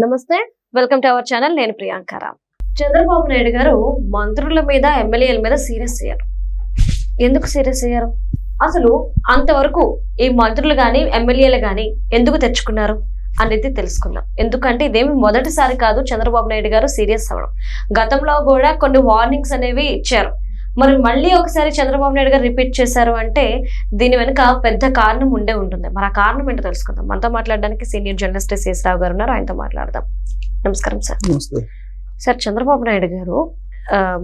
నమస్తే, welcome to our channel. నేను ప్రియాంక. చంద్రబాబు నాయుడు గారు మంత్రుల మీద ఎమ్మెల్యేల మీద సీరియస్ అయ్యారు. ఎందుకు సీరియస్ అయ్యారు? అసలు అంతవరకు ఈ మంత్రులు కానీ ఎమ్మెల్యేలు కానీ ఎందుకు తెచ్చుకున్నారు అనేది తెలుసుకుందాం. ఎందుకంటే ఇదేమి మొదటిసారి కాదు చంద్రబాబు నాయుడు గారు సీరియస్ అవ్వడం. గతంలో కూడా కొన్ని వార్నింగ్స్ అనేవి ఇచ్చారు. మరి మళ్ళీ ఒకసారి చంద్రబాబు నాయుడు గారు రిపీట్ చేశారు అంటే దీని వెనుక పెద్ద కారణం ఉండే ఉంటుంది. మరి ఆ కారణం ఏంటో తెలుసుకుందాం. మనతో మాట్లాడడానికి సీనియర్ జర్నలిస్ట్ శేషరావు గారు ఉన్నారు, ఆయనతో మాట్లాడదాం. నమస్కారం సార్. సార్, చంద్రబాబు నాయుడు గారు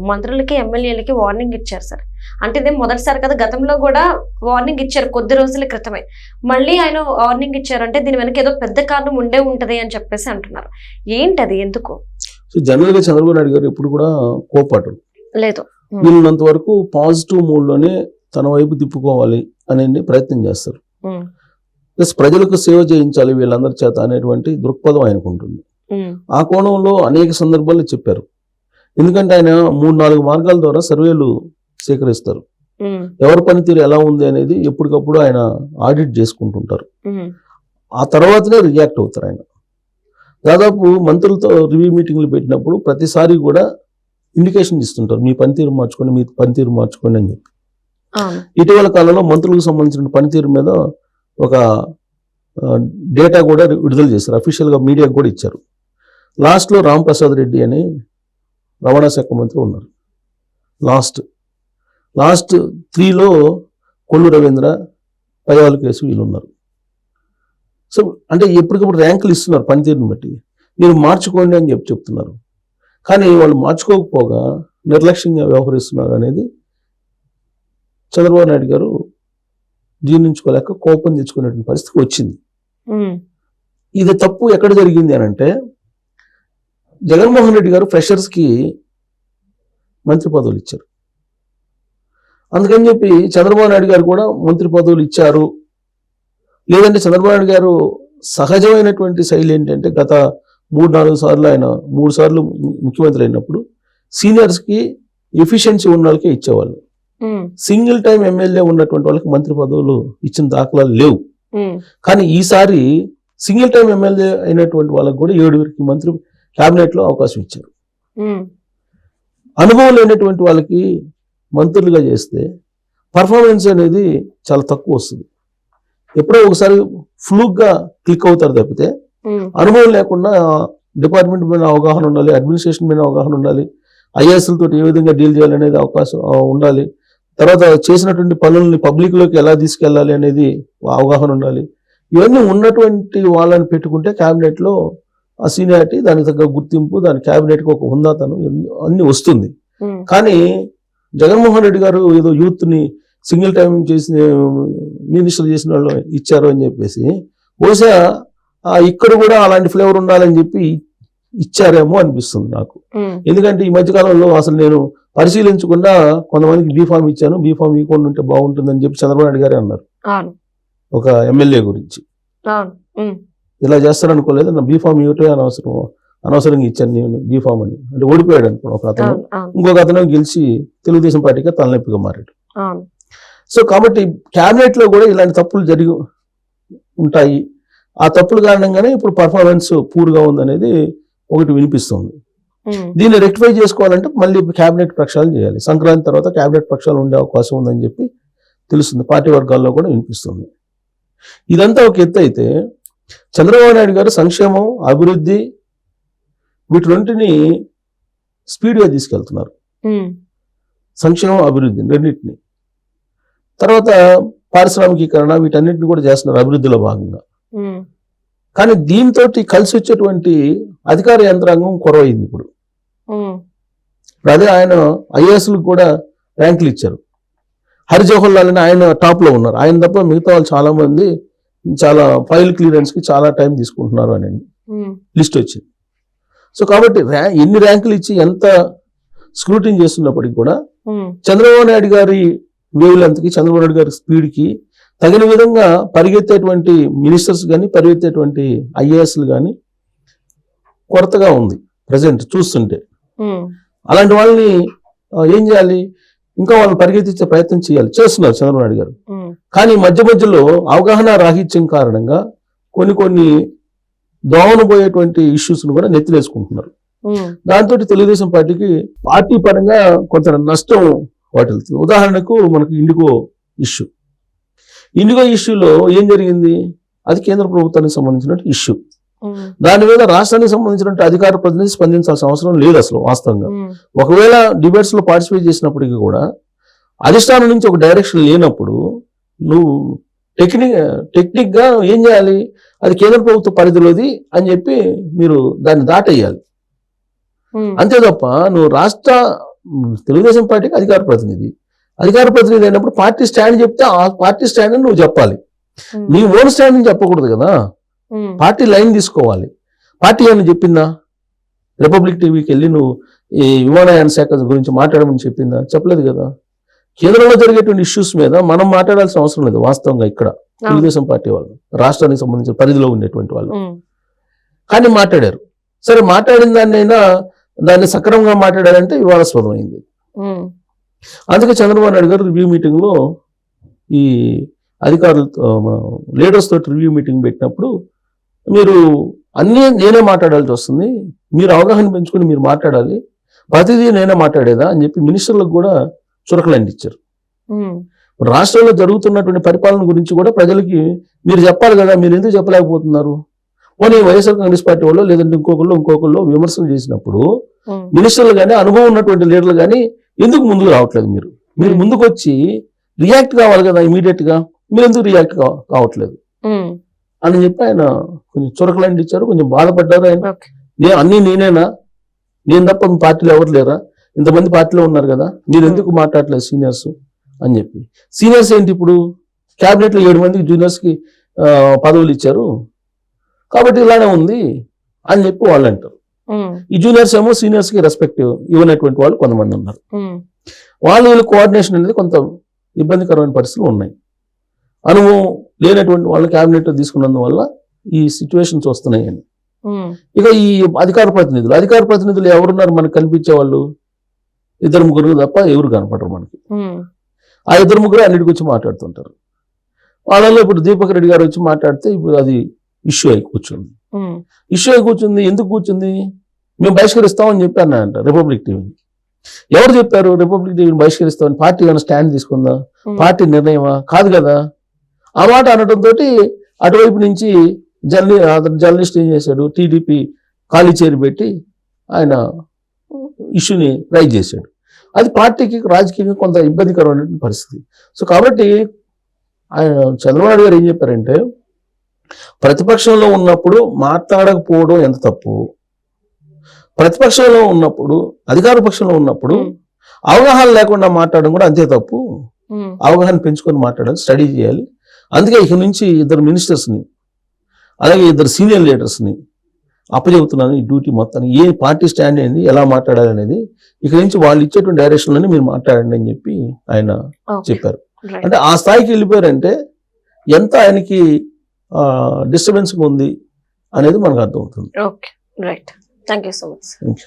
మంత్రులకి ఎమ్మెల్యేలకి వార్నింగ్ ఇచ్చారు సార్. అంటే ఇదే మొదటిసారి కదా, గతంలో కూడా వార్నింగ్ ఇచ్చారు కొద్ది రోజుల క్రితమే. మళ్ళీ ఆయన వార్నింగ్ ఇచ్చారు అంటే దీని వెనక ఏదో పెద్ద కారణం ఉండే ఉంటది అని చెప్పేసి అంటున్నారు. ఏంటది? ఎందుకు? జనరల్ గా చంద్రబాబు నాయుడు గారు ఎప్పుడు కూడా కోపాటు లేదు, వీళ్ళంత వరకు పాజిటివ్ మూడ్ లోనే తన వైపు తిప్పుకోవాలి అనే ప్రయత్నం చేస్తారు. ప్లస్ ప్రజలకు సేవ చేయించాలి వీళ్ళందరి చేత అనేటువంటి దృక్పథం ఆయనకు ఉంటుంది. ఆ కోణంలో అనేక సందర్భాల్లో చెప్పారు. ఎందుకంటే ఆయన 3-4 మార్గాల ద్వారా సర్వేలు సేకరిస్తారు. ఎవరి పనితీరు ఎలా ఉంది అనేది ఎప్పటికప్పుడు ఆయన ఆడిట్ చేసుకుంటుంటారు. ఆ తర్వాతనే రియాక్ట్ అవుతారు. ఆయన దాదాపు మంత్రులతో రివ్యూ మీటింగ్లు పెట్టినప్పుడు ప్రతిసారి కూడా ఇండికేషన్ ఇస్తుంటారు, మీ పనితీరు మార్చుకోండి అని చెప్పి. ఇటీవల కాలంలో మంత్రులకు సంబంధించిన పనితీరు మీద ఒక డేటా కూడా విడుదల చేశారు. అఫీషియల్ గా మీడియాకు కూడా ఇచ్చారు. లాస్ట్ లో రాంప్రసాద్ రెడ్డి అని రవాణా శాఖ మంత్రి ఉన్నారు. లాస్ట్ 3లో కొల్లు రవీంద్ర, పయ్యావుల కేసు వీళ్ళు ఉన్నారు. సో అంటే ఎప్పటికప్పుడు ర్యాంకులు ఇస్తున్నారు పనితీరుని బట్టి, మీరు మార్చుకోండి అని చెప్తున్నారు. కానీ వాళ్ళు మార్చుకోకపోగా నిర్లక్ష్యంగా వ్యవహరిస్తున్నారు అనేది చంద్రబాబు నాయుడు గారు జీర్ణించుకోలేక కోపం తెచ్చుకునేటువంటి పరిస్థితి వచ్చింది. ఇది తప్పు ఎక్కడ జరిగింది అని అంటే, జగన్మోహన్ రెడ్డి గారు ఫ్రెషర్స్ కి మంత్రి పదవులు ఇచ్చారు. అందుకని చెప్పి చంద్రబాబు నాయుడు గారు కూడా మంత్రి పదవులు ఇచ్చారు. లేదంటే చంద్రబాబు నాయుడు గారు సహజమైనటువంటి శైలి ఏంటంటే, గత 3-4 సార్లు ఆయన 3 సార్లు ముఖ్యమంత్రి అయినప్పుడు సీనియర్స్ కి ఎఫిషియన్సీ ఉన్న వాళ్ళకే ఇచ్చేవాళ్ళు. సింగిల్ టైం ఎమ్మెల్యే ఉన్నటువంటి వాళ్ళకి మంత్రి పదవులు ఇచ్చిన దాఖలాలు లేవు. కానీ ఈసారి సింగిల్ టైం ఎమ్మెల్యే అయినటువంటి వాళ్ళకి కూడా 7 మంత్రి క్యాబినెట్ లో అవకాశం ఇచ్చారు. అనుభవం లేనటువంటి వాళ్ళకి మంత్రులుగా చేస్తే పర్ఫార్మెన్స్ అనేది చాలా తక్కువ వస్తుంది. ఎప్పుడో ఒకసారి ఫ్లూక్ గా క్లిక్ అవుతారు తప్పితే అనుభవం లేకుండా డిపార్ట్మెంట్ మీద అవగాహన ఉండాలి, అడ్మినిస్ట్రేషన్ మీద అవగాహన ఉండాలి, ఐఏఎస్లతో ఏ విధంగా డీల్ చేయాలనేది అవకాశం ఉండాలి, తర్వాత చేసినటువంటి పనుల్ని పబ్లిక్ లోకి ఎలా తీసుకెళ్లాలి అనేది అవగాహన ఉండాలి. ఇవన్నీ ఉన్నటువంటి వాళ్ళని పెట్టుకుంటే క్యాబినెట్ లో ఆ సీనియారిటీ, దానికి తగ్గ గుర్తింపు, దాని క్యాబినెట్ కి ఒక హుందాతనం అన్ని వస్తుంది. కానీ జగన్మోహన్ రెడ్డి గారు ఏదో యూత్ ని సింగిల్ టైం చేసిన మినిస్టర్ చేసిన వాళ్ళు ఇచ్చారు అని చెప్పేసి బహుశా ఇక్కడ కూడా అలాంటి ఫ్లేవర్ ఉండాలని చెప్పి ఇచ్చారేమో అనిపిస్తుంది నాకు. ఎందుకంటే ఈ మధ్యకాలంలో అసలు నేను పరిశీలించకుండా కొంతమందికి బీఫామ్ ఇచ్చాను, బీఫామ్ ఇవ్వకుండా ఉంటే బాగుంటుందని చెప్పి చంద్రబాబు నాయుడు గారే అన్నారు ఒక ఎమ్మెల్యే గురించి. ఇలా చేస్తారనుకోలేదు, నా బీఫామ్ ఇవ్వటమే అనవసరంగా ఇచ్చాను నేను బీఫామ్ అని. అంటే ఓడిపోయాడు అనుకో ఒక అతను, ఇంకొక అతను గెలిచి తెలుగుదేశం పార్టీగా తలనొప్పిగా మారాడు. సో కాబట్టి క్యాబినెట్ లో కూడా ఇలాంటి తప్పులు జరిగి ఉంటాయి. ఆ తప్పుల కారణంగానే ఇప్పుడు పర్ఫార్మెన్స్ పూర్గా ఉందనేది ఒకటి వినిపిస్తుంది. దీన్ని రెక్టిఫై చేసుకోవాలంటే మళ్ళీ క్యాబినెట్ ప్రక్షాళన చేయాలి. సంక్రాంతి తర్వాత క్యాబినెట్ ప్రక్షాళన ఉండే అవకాశం ఉందని చెప్పి తెలుస్తుంది, పార్టీ వర్గాల్లో కూడా వినిపిస్తుంది. ఇదంతా ఒక ఎత్తు అయితే, చంద్రబాబు నాయుడు గారు సంక్షేమం, అభివృద్ధి వీటి రెంటిని స్పీడ్గా తీసుకెళ్తున్నారు. సంక్షేమం, అభివృద్ధి రెండింటిని. తర్వాత పారిశ్రామికీకరణ వీటన్నిటిని కూడా చేస్తున్నారు అభివృద్ధిలో భాగంగా. కానీ దీంతో కలిసి వచ్చేటువంటి అధికార యంత్రాంగం కొరవైంది. ఇప్పుడు అదే ఆయన ఐఏఎస్లకు కూడా ర్యాంకులు ఇచ్చారు. హరిజవహర్ లాల్ అని ఆయన టాప్ లో ఉన్నారు. ఆయన తప్ప మిగతా వాళ్ళు చాలా మంది చాలా ఫైల్ క్లియరెన్స్ కి చాలా టైం తీసుకుంటున్నారు అని లిస్ట్ వచ్చింది. సో కాబట్టి ఎన్ని ర్యాంకులు ఇచ్చి ఎంత స్క్రూటిన్ చేస్తున్నప్పటికీ కూడా చంద్రబాబు నాయుడు గారి వేవ్ లెంత్ కి, చంద్రబాబు నాయుడు గారి స్పీడ్ కి తగిన విధంగా పరిగెత్తేటువంటి మినిస్టర్స్ కానీ, పరిగెత్తేటువంటి ఐఏఎస్లు కానీ కొరతగా ఉంది ప్రజెంట్ చూస్తుంటే. అలాంటి వాళ్ళని ఏం చేయాలి? ఇంకా వాళ్ళని పరిగెత్తించే ప్రయత్నం చేస్తున్నారు చంద్రబాబు నాయుడు గారు. కానీ మధ్యలో అవగాహన రాహిత్యం కారణంగా కొన్ని దోమను పోయేటువంటి ఇష్యూస్ ను కూడా నెత్తిలేసుకుంటున్నారు. దాంతో తెలుగుదేశం పార్టీకి పార్టీ పరంగా కొంత నష్టం వాటిల్తుంది. ఉదాహరణకు మనకు ఇండిగో ఇష్యూలో ఏం జరిగింది, అది కేంద్ర ప్రభుత్వానికి సంబంధించిన ఇష్యూ. దాని మీద రాష్ట్రానికి సంబంధించిన అధికార ప్రతినిధి స్పందించాల్సిన అవసరం లేదు అసలు వాస్తవంగా. ఒకవేళ డిబేట్స్ లో పార్టిసిపేట్ చేసినప్పటికీ కూడా అధిష్టానం నుంచి ఒక డైరెక్షన్ లేనప్పుడు నువ్వు టెక్నిక్ గా ఏం చేయాలి, అది కేంద్ర ప్రభుత్వ పరిధిలోది అని చెప్పి మీరు దాన్ని దాటేయాలి. అంతే తప్ప నువ్వు తెలుగుదేశం పార్టీకి అధికార ప్రతినిధి అయినప్పుడు పార్టీ స్టాండ్ చెప్తే ఆ పార్టీ స్టాండ్ అని నువ్వు చెప్పాలి. నీ ఓన్ స్టాండ్ అని చెప్పకూడదు కదా, పార్టీ లైన్ తీసుకోవాలి. పార్టీ ఏమని చెప్పిందా, రిపబ్లిక్ టీవీకి వెళ్ళి నువ్వు ఈ విమానయాన శాఖ గురించి మాట్లాడమని చెప్పిందా? చెప్పలేదు కదా. కేంద్రంలో జరిగేటువంటి ఇష్యూస్ మీద మనం మాట్లాడాల్సిన అవసరం లేదు వాస్తవంగా ఇక్కడ తెలుగుదేశం పార్టీ వాళ్ళు, రాష్ట్రానికి సంబంధించిన పరిధిలో ఉండేటువంటి వాళ్ళు. కానీ మాట్లాడారు. సరే, మాట్లాడిన దాన్ని సక్రమంగా మాట్లాడారంటే వివాదాస్పదం అయింది. అందుకే చంద్రబాబు నాయుడు గారు రివ్యూ మీటింగ్ లో ఈ అధికారులతో లీడర్స్ తోటి రివ్యూ మీటింగ్ పెట్టినప్పుడు మీరు అన్నీ నేనే మాట్లాడాల్సి వస్తుంది, మీరు అవగాహన పెంచుకుని మీరు మాట్లాడాలి, ప్రతిదీ నేనే మాట్లాడేదా అని చెప్పి మినిస్టర్లకు కూడా చురకలండిచ్చారు. రాష్ట్రంలో జరుగుతున్నటువంటి పరిపాలన గురించి కూడా ప్రజలకి మీరు చెప్పాలి కదా, మీరు ఎందుకు చెప్పలేకపోతున్నారు? పోనీ వైఎస్ఆర్ కాంగ్రెస్ పార్టీ వాళ్ళు లేదంటే ఇంకొకళ్ళు విమర్శలు చేసినప్పుడు మినిస్టర్లు కానీ అనుభవం ఉన్నటువంటి లీడర్లు కానీ ఎందుకు ముందుకు రావట్లేదు? మీరు ముందుకు వచ్చి రియాక్ట్ కావాలి కదా ఇమీడియట్ గా, మీరు ఎందుకు రియాక్ట్ కావట్లేదు అని చెప్పి ఆయన కొంచెం చురకలండిచ్చారు, కొంచెం బాధపడ్డారు. ఆయన అన్నీ నేనేనా, నేను తప్ప మీ పార్టీలో ఎవరు లేరా, ఇంతమంది పార్టీలో ఉన్నారు కదా, మీరు ఎందుకు మాట్లాడలేదు సీనియర్స్ అని చెప్పి. సీనియర్స్ ఏంటి, ఇప్పుడు క్యాబినెట్ లో 7 మందికి జూనియర్స్ కి పదవులు ఇచ్చారు కాబట్టి ఇలానే ఉంది అని చెప్పి వాళ్ళు అంటారు. ఈ జూనియర్స్ ఏమో సీనియర్స్ కి రెస్పెక్ట్ ఇవ్వనటువంటి వాళ్ళు కొంతమంది ఉన్నారు. వీళ్ళ కోఆర్డినేషన్ అనేది కొంత ఇబ్బందికరమైన పరిస్థితులు ఉన్నాయి. అనుభవం లేనటువంటి వాళ్ళు క్యాబినెట్ తీసుకున్నందువల్ల ఈ సిచ్యువేషన్స్ వస్తున్నాయని. ఇక ఈ అధికార ప్రతినిధులు ఎవరున్నారు మనకు కనిపించే వాళ్ళు? 2-3 తప్ప ఎవరు కనపడరు మనకి. ఆ 2-3 అన్నిటికి వచ్చి మాట్లాడుతుంటారు. వాళ్ళలో ఇప్పుడు దీపక్ రెడ్డి గారు వచ్చి మాట్లాడితే ఇప్పుడు అది ఇష్యూ అయి కూర్చుంది. ఎందుకు కూర్చుంది? మేము బహిష్కరిస్తామని చెప్పానంట రిపబ్లిక్ టీవీని. ఎవరు చెప్పారు రిపబ్లిక్ టీవీని బహిష్కరిస్తామని? పార్టీ ఏమైనా స్టాండ్ తీసుకుందా? పార్టీ నిర్ణయమా? కాదు కదా. ఆ మాట అనడంతో అటువైపు నుంచి జర్నలిస్ట్ ఏం చేశాడు, టీడీపీ ఖాళీ చేరి పెట్టి ఆయన ఇష్యూని రైజ్ చేశాడు. అది పార్టీకి రాజకీయంగా కొంత ఇబ్బందికరమైన పరిస్థితి. సో కాబట్టి ఆయన చంద్రబాబు నాయుడు గారు ఏం చెప్పారంటే, ప్రతిపక్షంలో ఉన్నప్పుడు మాట్లాడకపోవడం ఎంత తప్పు, ప్రతిపక్షంలో ఉన్నప్పుడు అధికార పక్షంలో ఉన్నప్పుడు అవగాహన లేకుండా మాట్లాడడం కూడా అంతే తప్పు. అవగాహన పెంచుకొని మాట్లాడాలి, స్టడీ చేయాలి. అందుకే ఇక నుంచి 2 మినిస్టర్స్ని అలాగే 2 సీనియర్ లీడర్స్ని అప్పచెబుతున్నాను ఈ డ్యూటీ మొత్తాన్ని. ఏ పార్టీ స్టాండ్ ఏంది, ఎలా మాట్లాడాలి అనేది ఇక నుంచి వాళ్ళు ఇచ్చేటువంటి డైరెక్షన్లోనే మీరు మాట్లాడండి అని చెప్పి ఆయన చెప్పారు. అంటే ఆ స్థాయికి వెళ్ళిపోయారంటే ఎంత ఆయనకి డిస్టర్బెన్స్ ఉంది అనేది మనకు అర్థమవుతుంది. Okay, right. Thank you so much.